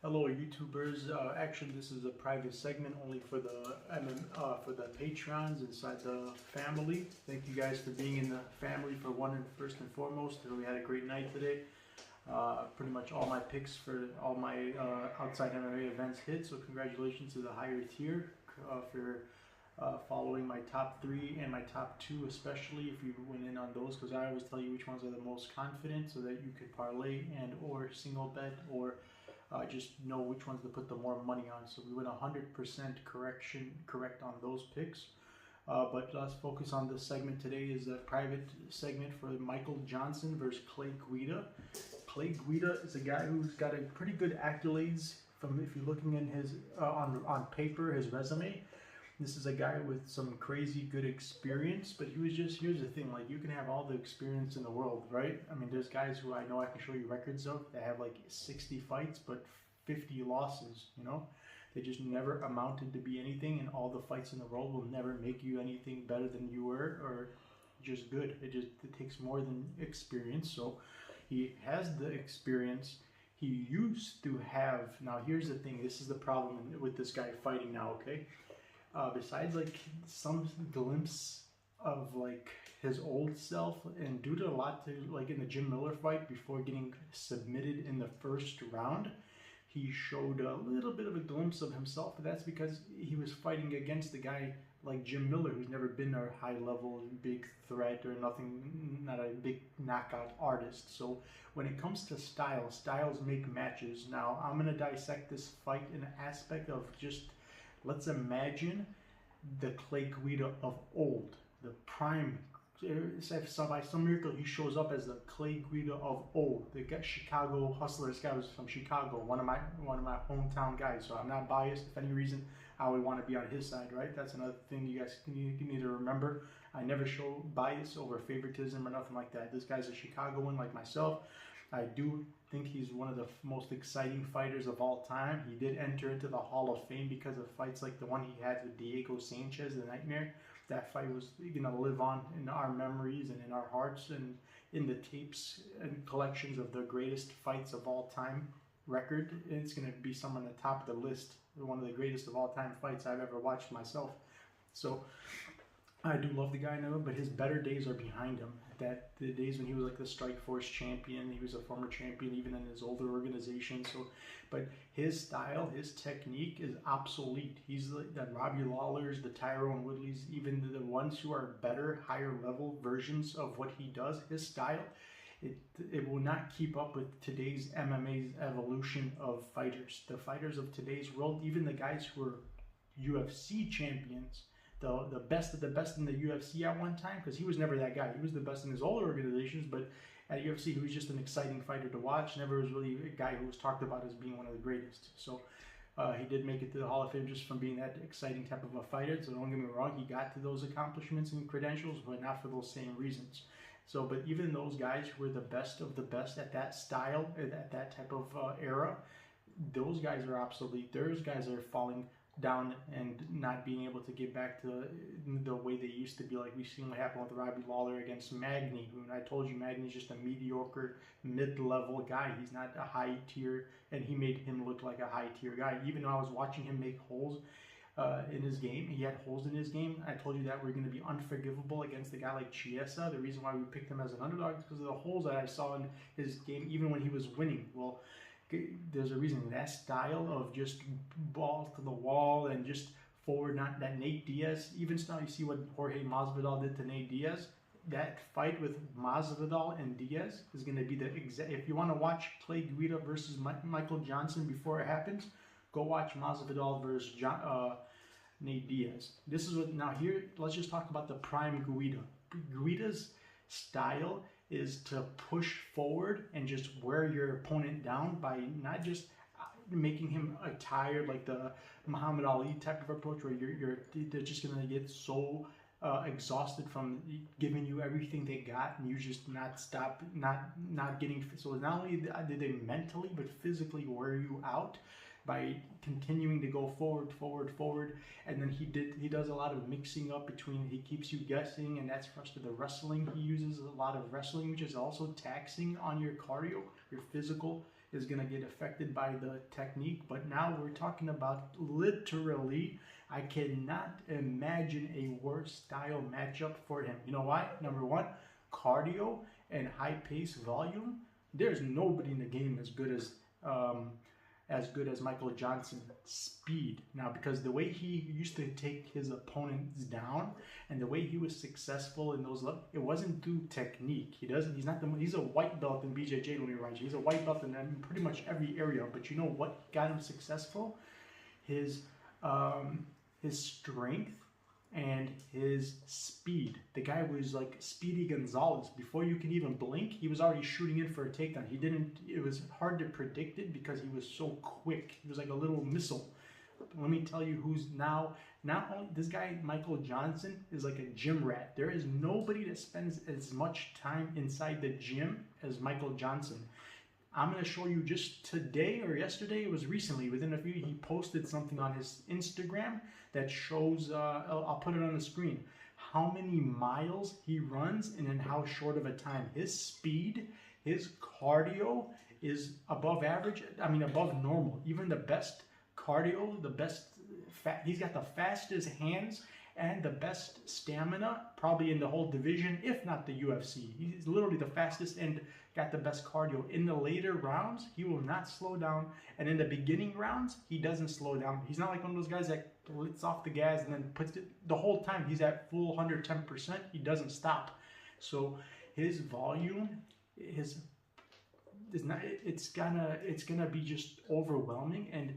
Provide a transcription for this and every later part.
Hello, YouTubers. Actually, this is a private segment only for the patrons inside the family. Thank you guys for being in the family for first and foremost. We had a great night today. Pretty much all my picks for all my outside MMA events hit. So congratulations to the higher tier for following my top 3 and my top 2, especially if you went in on those, because I always tell you which ones are the most confident, so that you could parlay and or single bet or just know which ones to put the more money on. So we went 100% correct on those picks. But let's focus on this segment today. Is a private segment for Michael Johnson versus Clay Guida. Clay Guida is a guy who's got a pretty good accolades from, if you're looking in his on paper, his resume. This is a guy with some crazy good experience, but he was just, here's the thing, like, you can have all the experience in the world, right? I mean, there's guys who I know I can show you records of that have like 60 fights, but 50 losses, you know? They just never amounted to be anything, and all the fights in the world will never make you anything better than you were, or just good. It takes more than experience. So he has the experience. He used to have, now here's the thing, this is the problem with this guy fighting now, okay? Besides like some glimpse of like his old self, and due to a lot to like in the Jim Miller fight before getting submitted in the first round, he showed a little bit of a glimpse of himself. But that's because he was fighting against a guy like Jim Miller, who's never been a high level big threat or nothing, not a big knockout artist. So when it comes to style, styles make matches. Now I'm gonna dissect this fight in an aspect of just, let's imagine the Clay Guida of old, the prime. By some miracle, he shows up as the Clay Guida of old, the Chicago hustler. This guy was from Chicago, one of my hometown guys. So I'm not biased. If any reason, I would want to be on his side, right? That's another thing you guys need to remember. I never show bias over favoritism or nothing like that. This guy's a Chicagoan like myself. I do think he's one of the most exciting fighters of all time. He did enter into the Hall of Fame because of fights like the one he had with Diego Sanchez, the Nightmare. That fight was going to live on in our memories and in our hearts and in the tapes and collections of the greatest fights of all time record. And it's going to be somewhere on the top of the list, one of the greatest of all time fights I've ever watched myself. So I do love the guy now, but his better days are behind him. That the days when he was like the Strikeforce champion, he was a former champion even in his older organization. So, but his style, his technique is obsolete. He's like the Robbie Lawlers, the Tyrone Woodleys, even the ones who are better, higher level versions of what he does. His style, it will not keep up with today's MMA's evolution of fighters. The fighters of today's world, even the guys who are UFC champions, the best of the best in the UFC at one time, because he was never that guy. He was the best in his older organizations, but at UFC he was just an exciting fighter to watch. Never was really a guy who was talked about as being one of the greatest. So he did make it to the Hall of Fame just from being that exciting type of a fighter. So don't get me wrong, he got to those accomplishments and credentials, but not for those same reasons. So, but even those guys who were the best of the best at that style, at that type of era, those guys are obsolete. Those guys are falling down and not being able to get back to the way they used to be. Like we've seen what happened with Robbie Lawler against Magny, who I told you Magny's just a mediocre mid-level guy. He's not a high tier, and he made him look like a high tier guy. Even though I was watching him make holes in his game, he had holes in his game. I told you that we're going to be unforgivable against a guy like Chiesa. The reason why we picked him as an underdog is because of the holes that I saw in his game, even when he was winning. Well, there's a reason. That style of just balls to the wall and just forward, not that Nate Diaz, even now you see what Jorge Masvidal did to Nate Diaz. That fight with Masvidal and Diaz is going to be the exact. If you want to watch Clay Guida versus Michael Johnson before it happens, go watch Masvidal versus Nate Diaz. This is what, now here, let's just talk about the prime Guida. Guida's style is to push forward and just wear your opponent down by not just making him tired like the Muhammad Ali type of approach, where they're just gonna get so exhausted from giving you everything they got, and you just not getting. So not only did they mentally but physically wear you out by continuing to go forward, and then he does a lot of mixing up between, he keeps you guessing, and that's for the wrestling. He uses a lot of wrestling, which is also taxing on your cardio, your physical is going to get affected by the technique. But now we're talking about literally, I cannot imagine a worse style matchup for him. You know why? Number one, cardio and high pace volume. There's nobody in the game as good as Michael Johnson. Speed. Now, because the way he used to take his opponents down and the way he was successful in those levels, it wasn't through technique. He's a white belt in BJJ, let me remind you. He's a white belt in pretty much every area. But you know what got him successful? His strength and his speed. The guy was like Speedy Gonzalez. Before you can even blink, he was already shooting in for a takedown. It was hard to predict it because he was so quick. He was like a little missile. But let me tell you who's not only this guy, Michael Johnson, is like a gym rat. There is nobody that spends as much time inside the gym as Michael Johnson. I'm going to show you just today or yesterday, it was recently, within a few, he posted something on his Instagram that shows, I'll put it on the screen, how many miles he runs and in how short of a time. His speed, his cardio is above average, above normal. Even the best cardio, he's got the fastest hands and the best stamina probably in the whole division, if not the UFC. He's literally the fastest and got the best cardio. In the later rounds, he will not slow down. And in the beginning rounds, he doesn't slow down. He's not like one of those guys that lets off the gas and then puts it the whole time. He's at full 110%. He doesn't stop. So his volume, it's gonna be just overwhelming. And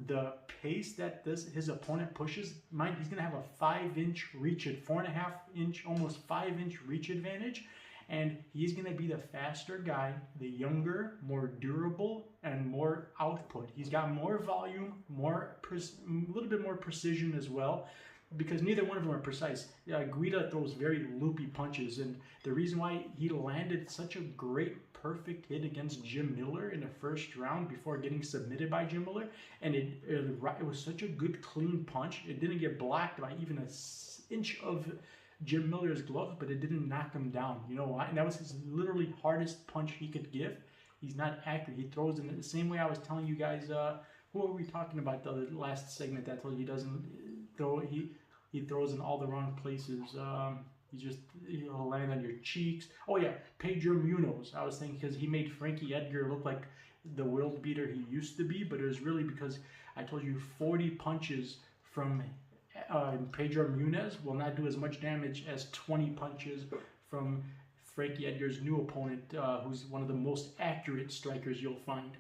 the pace that his opponent pushes, he's gonna have a 5-inch reach, 4.5-inch, almost 5-inch reach advantage. And he's going to be the faster guy, the younger, more durable, and more output. He's got more volume, a little bit more precision as well, because neither one of them are precise. Guida throws very loopy punches, and the reason why he landed such a great, perfect hit against Jim Miller in the first round before getting submitted by Jim Miller, and it was such a good, clean punch. It didn't get blocked by even an inch of Jim Miller's glove, but it didn't knock him down. You know why? And that was his literally hardest punch he could give. He's not accurate. He throws in the same way I was telling you guys. Who were we talking about the last segment that I told you he doesn't throw? He throws in all the wrong places. He'll land on your cheeks. Oh yeah, Pedro Munoz. I was thinking because he made Frankie Edgar look like the world beater he used to be, but it was really because I told you 40 punches from Pedro Munoz will not do as much damage as 20 punches from Frankie Edgar's new opponent, who's one of the most accurate strikers you'll find.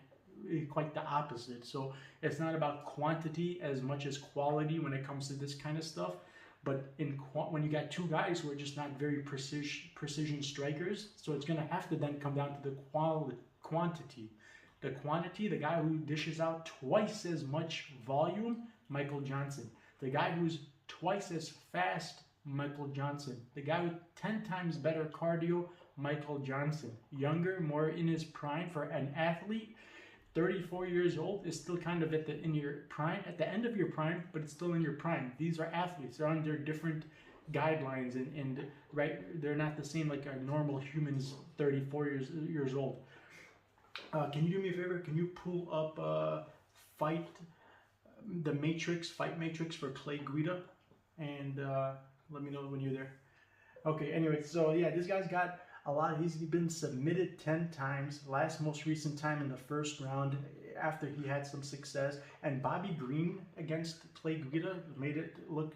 Quite the opposite. So it's not about quantity as much as quality when it comes to this kind of stuff. But when you got two guys who are just not very precision strikers, so it's going to have to then come down to the quantity. The quantity, the guy who dishes out twice as much volume, Michael Johnson. The guy who's twice as fast, Michael Johnson. The guy with 10 times better cardio, Michael Johnson. Younger, more in his prime. For an athlete, 34 years old is still kind of in your prime, at the end of your prime, but it's still in your prime. These are athletes. They're under different guidelines and right, they're not the same like a normal human's 34 years old. Can you do me a favor? Can you pull up fight matrix for Clay Guida, and let me know when you're there. Okay, anyway, so yeah, this guy's got a lot. He's been submitted 10 times. Most recent time in the first round after he had some success. And Bobby Green against Clay Guida made it look,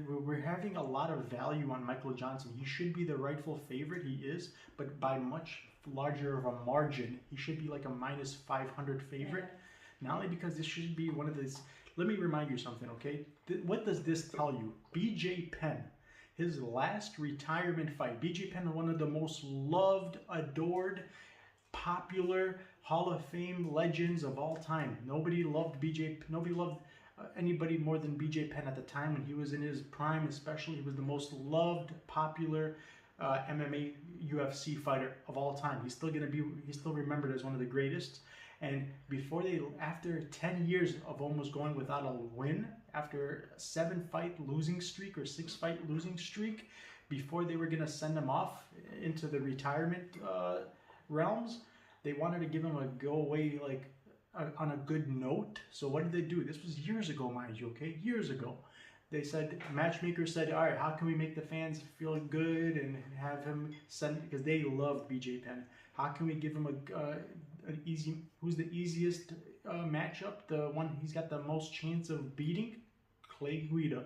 we're having a lot of value on Michael Johnson. He should be the rightful favorite. He is, but by much larger of a margin. He should be like a -500 favorite. Not only because this should be one of these, let me remind you something, okay? What does this tell you? BJ Penn, his last retirement fight. BJ Penn, one of the most loved, adored, popular Hall of Fame legends of all time. Nobody loved anybody more than BJ Penn at the time when he was in his prime, especially. He was the most loved, popular MMA UFC fighter of all time. He's still remembered as one of the greatest. And after 10 years of almost going without a win, after a 7-fight losing streak or 6-fight losing streak, before they were going to send him off into the retirement realms, They wanted to give him a go away, like on a good note. So what did they do? This was years ago, mind you, okay? Years ago. They said, matchmaker said, all right, how can we make the fans feel good and have him send, because they love BJ Penn. How can we give him an easy, who's the easiest matchup? The one he's got the most chance of beating? Clay Guida.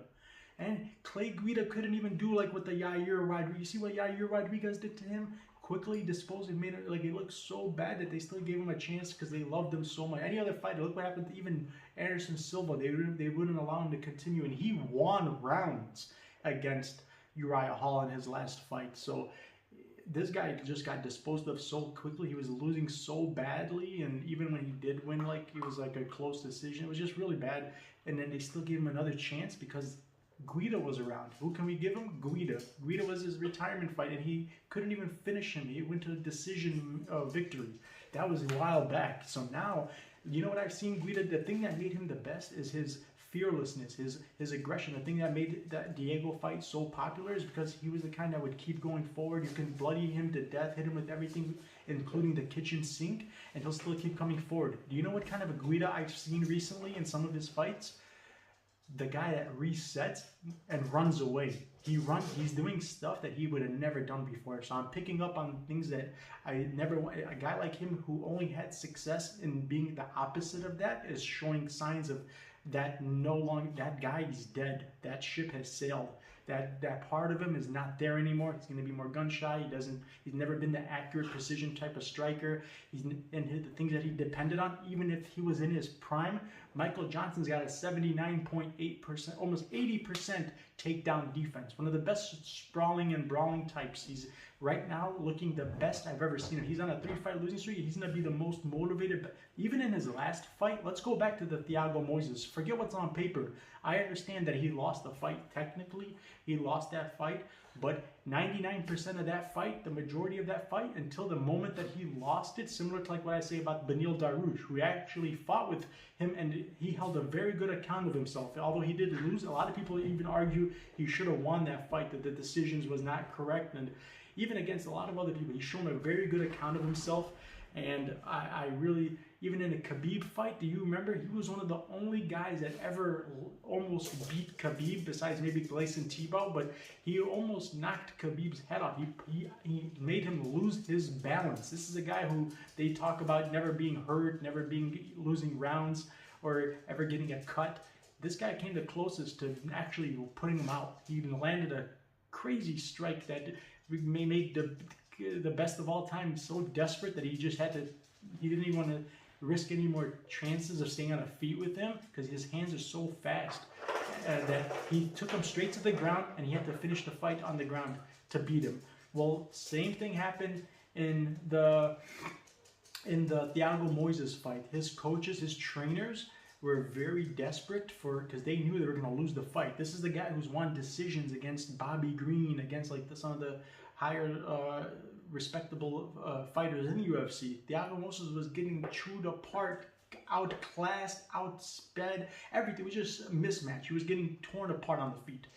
And Clay Guida couldn't even do like what the Yair Rodriguez, you see what Yair Rodriguez did to him? Quickly disposed and made it, like, it looked so bad that they still gave him a chance because they loved him so much. Any other fighter, look what happened to even Anderson Silva. They wouldn't allow him to continue, and he won rounds against Uriah Hall in his last fight. So this guy just got disposed of so quickly. He was losing so badly, and even when he did win, like, it was like a close decision. It was just really bad, and then they still gave him another chance because Guida was around. Who can we give him? Guida. Guida was his retirement fight, and he couldn't even finish him. He went to a decision victory. That was a while back. So now, you know what I've seen Guida? The thing that made him the best is his fearlessness, his aggression. The thing that made that Diego fight so popular is because he was the kind that would keep going forward. You can bloody him to death, hit him with everything, including the kitchen sink, and he'll still keep coming forward. Do you know what kind of a Guida I've seen recently in some of his fights? The guy that resets and runs away. He's doing stuff that he would have never done before. So I'm picking up on things that I never want. A guy like him who only had success in being the opposite of that is showing signs of that no longer, that guy is dead. That ship has sailed. That part of him is not there anymore. He's going to be more gun shy. He's never been the accurate precision type of striker. The things that he depended on, even if he was in his prime, Michael Johnson's got a 79.8%, almost 80% takedown defense. One of the best sprawling and brawling types. He's right now looking the best I've ever seen him. He's on a 3-fight losing streak. He's going to be the most motivated. But even in his last fight, let's go back to the Thiago Moises. Forget what's on paper. I understand that he lost the fight technically. He lost that fight. But 99% of that fight, the majority of that fight, until the moment that he lost it, similar to like what I say about Beneil Dariush, who actually fought with him and he held a very good account of himself. Although he did lose, a lot of people even argue he should have won that fight, that the decisions was not correct. And even against a lot of other people, he's shown a very good account of himself. And I really, even in a Khabib fight, do you remember? He was one of the only guys that ever almost beat Khabib, besides maybe Gleison Tebow, but he almost knocked Khabib's head off. He made him lose his balance. This is a guy who they talk about never being hurt, never losing rounds, or ever getting a cut. This guy came the closest to actually putting him out. He even landed a crazy strike that may make the best of all time so desperate that he didn't even want to risk any more chances of staying on his feet with him because his hands are so fast that he took him straight to the ground and he had to finish the fight on the ground to beat him. Well, same thing happened in the Thiago Moises fight. His coaches, his trainers were very desperate because they knew they were going to lose the fight. This is the guy who's won decisions against Bobby Green, against like some of the higher respectable fighters in the UFC. Thiago Moises was getting chewed apart, outclassed, outsped, everything. It was just a mismatch. He was getting torn apart on the feet.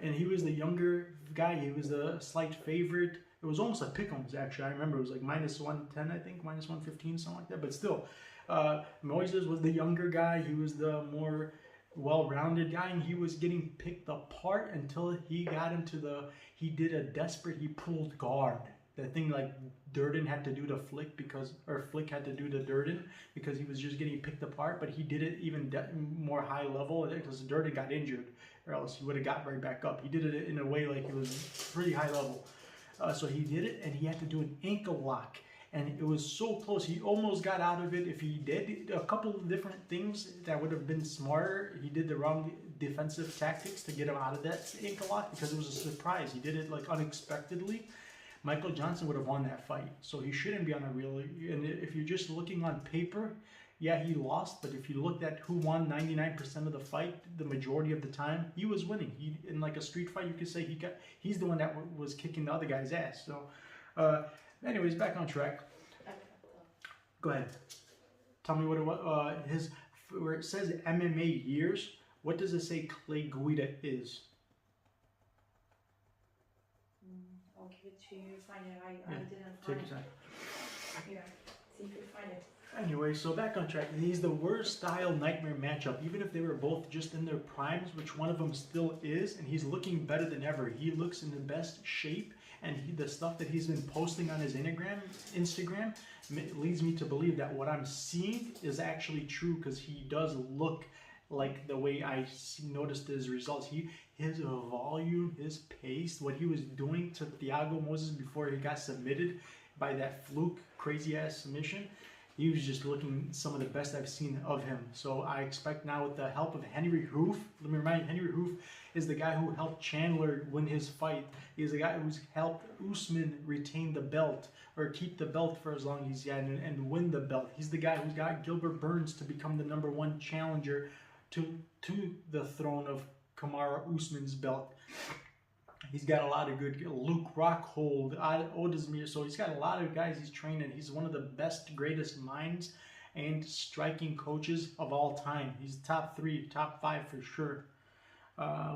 And he was the younger guy. He was a slight favorite. It was almost a pick'ems, actually. I remember it was like -110, I think, -115, something like that. But still, Moises was the younger guy. He was the more well-rounded guy, and he was getting picked apart until he got into he pulled guard. The thing like Durden had to do to Flick Flick had to do to Durden because he was just getting picked apart, but he did it even more high level because Durden got injured, or else he would have got right back up. He did it in a way like it was pretty high level. So he did it, and he had to do an ankle lock. And it was so close. He almost got out of it. If he did a couple of different things that would have been smarter, he did the wrong defensive tactics to get him out of that ankle lock because it was a surprise. He did it like unexpectedly. Michael Johnson would have won that fight. So he shouldn't be on a and if you're just looking on paper, yeah, he lost. But if you looked at who won 99% of the fight, the majority of the time, he was winning. In like a street fight, you could say he's the one that was kicking the other guy's ass. So, anyways, back on track. Go ahead. Tell me what it was. Where it says MMA years, what does it say Clay Guida is? I'll give it to you. Find it. I didn't find Take your time. Here. See if you find it. Anyway, so back on track. He's the worst style nightmare matchup. Even if they were both just in their primes, which one of them still is, and he's looking better than ever. He looks in the best shape, and the stuff that he's been posting on his Instagram leads me to believe that what I'm seeing is actually true, because he does look like the way I noticed his results. His volume, his pace, what he was doing to Thiago Moses before he got submitted by that fluke crazy ass submission. He was just looking some of the best I've seen of him. So I expect now, with the help of Henry Hoof, let me remind you, Henry Hoof is the guy who helped Chandler win his fight. He's the guy who's helped Usman retain the belt, or keep the belt for as long as he's had, and win the belt. He's the guy who's got Gilbert Burns to become the #1 challenger to the throne of Kamaru Usman's belt. He's got a lot of good, Luke Rockhold, Odesmir, so he's got a lot of guys he's training. He's one of the best, greatest minds and striking coaches of all time. He's top 3, top 5 for sure.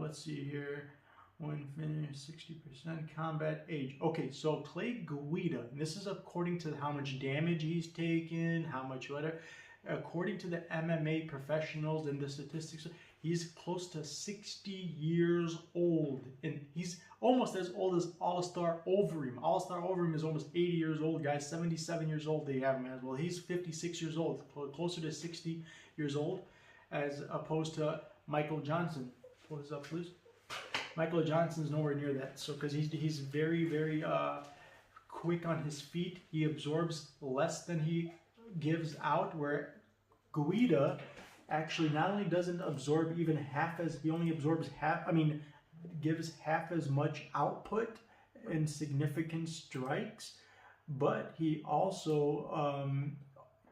Let's see here. Win finish, 60% combat age. Okay, so Clay Guida, and this is according to how much damage he's taken, how much whatever. According to the MMA professionals and the statistics, he's close to 60 years old, and he's almost as old as All-Star Overeem. All-Star Overeem is almost 80 years old, guys. 77 years old they have him as well. He's 56 years old, closer to 60 years old, as opposed to Michael Johnson. What is up, please? Michael Johnson's nowhere near that. So, because he's very, very quick on his feet. He absorbs less than he gives out, where Guida actually not only doesn't absorb even half as, he only absorbs half, gives half as much output and significant strikes, but he also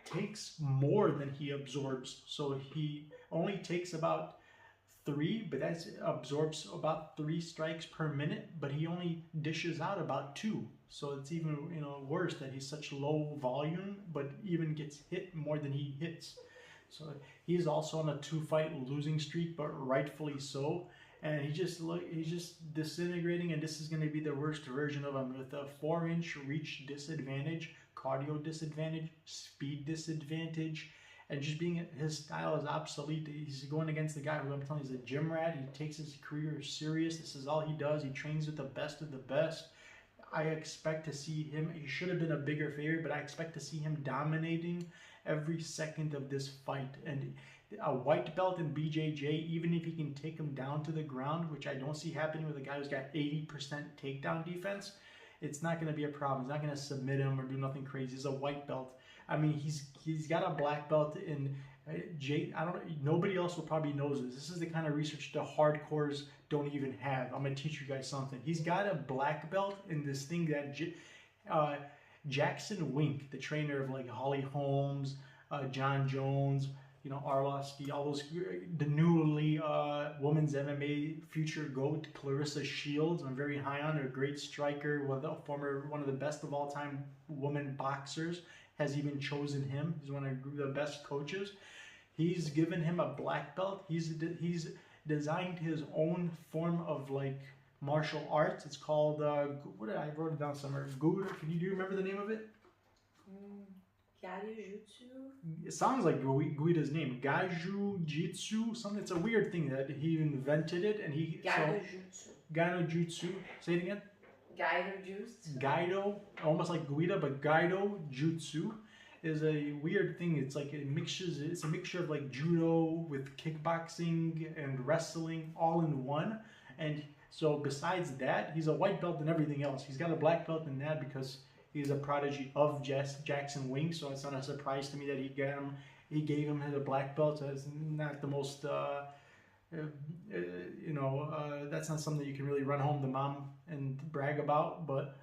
takes more than he absorbs. So he only takes about 3, but that absorbs about 3 strikes per minute, but he only dishes out about 2. So it's even worse that he's such low volume, but even gets hit more than he hits. So he's also on a 2-fight losing streak, but rightfully so. And he's just disintegrating, and this is going to be the worst version of him, with a 4-inch reach disadvantage, cardio disadvantage, speed disadvantage, and just being, his style is obsolete. He's going against the guy who, I'm telling you, is a gym rat. He takes his career serious. This is all he does. He trains with the best of the best. I expect to see him, he should have been a bigger favorite, but I expect to see him dominating every second of this fight. And a white belt in BJJ, even if he can take him down to the ground, which I don't see happening with a guy who's got 80% takedown defense, it's not going to be a problem. He's not going to submit him or do nothing crazy. He's a white belt. He's got a black belt in nobody else will probably knows this. This is the kind of research the hardcores don't even have. I'm gonna teach you guys something. He's got a black belt in this thing that Jackson Wink, the trainer of like Holly Holmes, John Jones, Arlovsky, all those, the newly women's MMA future GOAT, Clarissa Shields. I'm very high on her. Great striker, one of the best of all time women boxers, has even chosen him. He's one of the best coaches. He's given him a black belt. He's designed his own form of like martial arts. It's called I wrote it down somewhere. Guida. Do you remember the name of it? Gaijutsu. It sounds like Guida's name. Gaijutsu. Something. It's a weird thing that he invented it, and he. Gaijutsu. Say it again. Gaido, almost like Guida, but Gaido Jutsu is a weird thing. It's like it's a mixture of like judo with kickboxing and wrestling all in one. And so besides that, he's a white belt in everything else. He's got a black belt in that because he's a prodigy of Jackson Wink. So it's not a surprise to me that he gave him a black belt. So it's not the most that's not something you can really run home to mom and brag about, but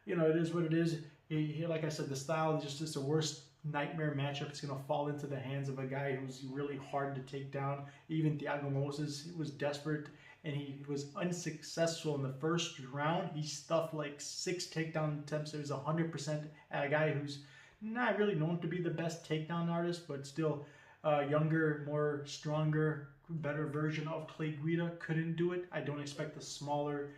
it is what it is. He, like I said, the style is just the worst nightmare matchup. It's going to fall into the hands of a guy who's really hard to take down. Even Thiago Moses was desperate, and he was unsuccessful in the first round. He stuffed like 6 takedown attempts. It was 100% at a guy who's not really known to be the best takedown artist, but still younger, more stronger, better version of Clay Guida couldn't do it. I don't expect the smaller,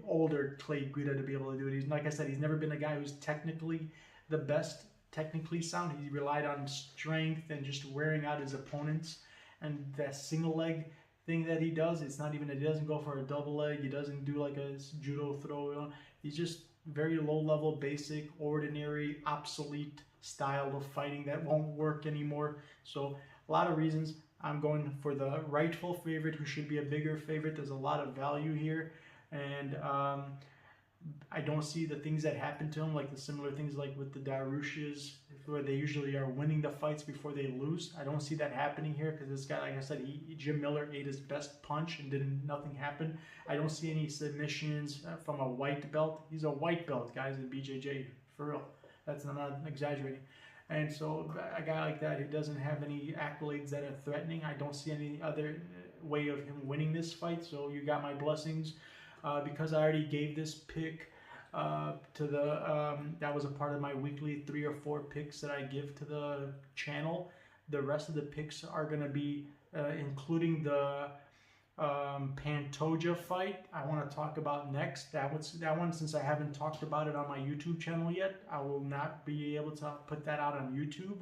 older Clay Guida to be able to do it. Like I said, he's never been a guy who's technically the best technically sound. He relied on strength and just wearing out his opponents. And that single leg thing that he does, it's not even, he doesn't go for a double leg. He doesn't do like a judo throw. He's just very low level, basic, ordinary, obsolete style of fighting that won't work anymore. So a lot of reasons I'm going for the rightful favorite, who should be a bigger favorite. There's a lot of value here. And I don't see the things that happen to him, like the similar things like with the Darushes, where they usually are winning the fights before they lose. I don't see that happening here because this guy, like I said, Jim Miller ate his best punch and nothing happened. I don't see any submissions from a white belt. He's a white belt, guys, in BJJ, for real. I'm not exaggerating. And so a guy like that who doesn't have any accolades that are threatening, I don't see any other way of him winning this fight. So you got my blessings. Because I already gave this pick to the, that was a part of my weekly 3 or 4 picks that I give to the channel. The rest of the picks are going to be including the Pantoja fight I want to talk about next. That one, since I haven't talked about it on my YouTube channel yet, I will not be able to put that out on YouTube.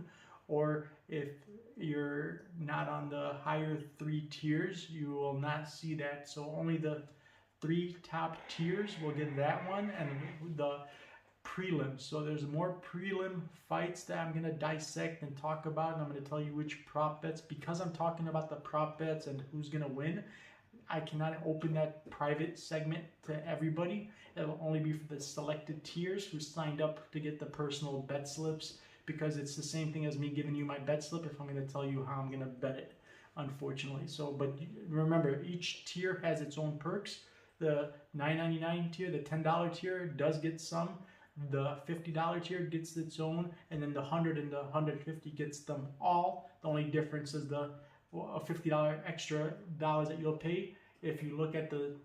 Or if you're not on the higher 3 tiers, you will not see that. So only the 3 top tiers will get that one, and the prelims. So there's more prelim fights that I'm going to dissect and talk about, and I'm going to tell you which prop bets. Because I'm talking about the prop bets and who's going to win, I cannot open that private segment to everybody. It'll only be for the selected tiers who signed up to get the personal bet slips, because it's the same thing as me giving you my bet slip if I'm going to tell you how I'm going to bet it, unfortunately. So, but remember, each tier has its own perks. The $9.99 tier, the $10 tier does get some. The $50 tier gets its own, and then the $100 and the $150 gets them all. The only difference is the $50 extra dollars that you'll pay. If you look at the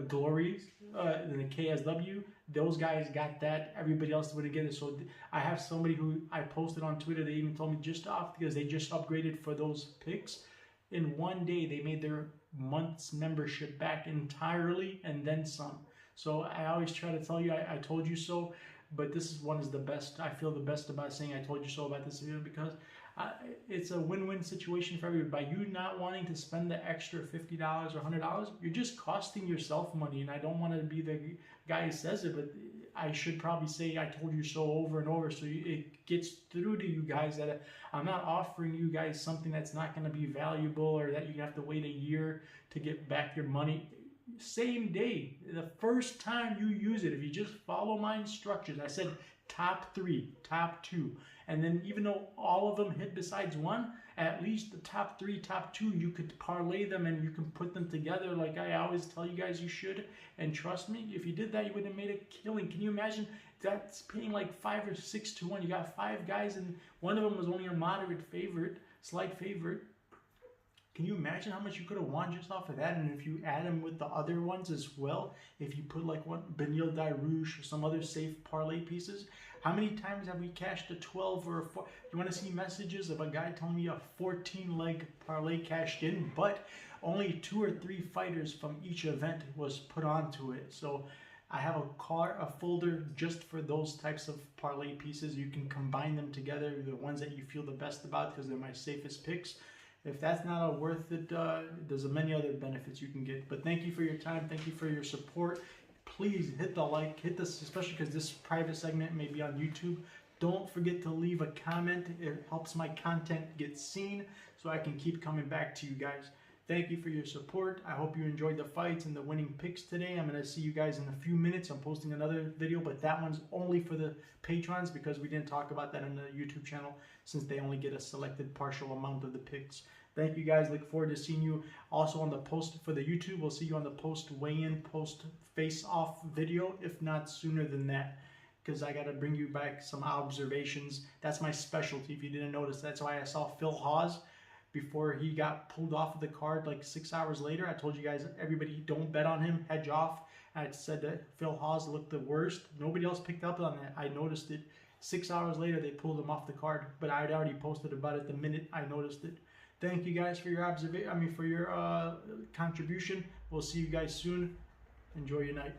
Glories, the KSW, those guys got that. Everybody else wouldn't get it. So I have somebody who I posted on Twitter. They even told me just off because they just upgraded for those picks. In one day, they made their month's membership back entirely and then some. So I always try to tell you I told you so, but this one is the best. I feel the best about saying I told you so about this video, because it's a win-win situation for everybody. By you not wanting to spend the extra $50 or $100, you're just costing yourself money. And I don't want to be the guy who says it, but I should probably say I told you so over and over, so it gets through to you guys that I'm not offering you guys something that's not going to be valuable, or that you have to wait a year to get back your money. Same day, the first time you use it, if you just follow my instructions, I said top 3, top 2, and then even though all of them hit besides one, at least the top 3, top 2, you could parlay them and you can put them together like I always tell you guys you should. And trust me, if you did that, you would have made a killing. Can you imagine? That's paying like 5 or 6 to 1. You got 5 guys, and one of them was only a moderate favorite, slight favorite. Can you imagine how much you could have won just off of that? And if you add them with the other ones as well, if you put like one Benil Dairouche or some other safe parlay pieces, how many times have we cashed a 12 or a 4? You want to see messages of a guy telling me a 14-leg parlay cashed in, but only 2 or 3 fighters from each event was put onto it. So I have a folder just for those types of parlay pieces. You can combine them together, the ones that you feel the best about, because they're my safest picks. If that's not worth it, there's many other benefits you can get. But thank you for your time. Thank you for your support. Please hit the like, hit this, especially because this private segment may be on YouTube. Don't forget to leave a comment. It helps my content get seen so I can keep coming back to you guys. Thank you for your support. I hope you enjoyed the fights and the winning picks today. I'm going to see you guys in a few minutes. I'm posting another video, but that one's only for the patrons because we didn't talk about that on the YouTube channel since they only get a selected partial amount of the picks. Thank you guys. Look forward to seeing you also on the post for the YouTube. We'll see you on the post weigh-in, post face-off video, if not sooner than that, because I got to bring you back some observations. That's my specialty, if you didn't notice. That's why I saw Phil Hawes before he got pulled off of the card like 6 hours later. I told you guys, everybody don't bet on him, hedge off. I said that Phil Hawes looked the worst. Nobody else picked up on that. I noticed it. 6 hours later, they pulled him off the card, but I had already posted about it the minute I noticed it. Thank you guys for your contribution. We'll see you guys soon. Enjoy your night.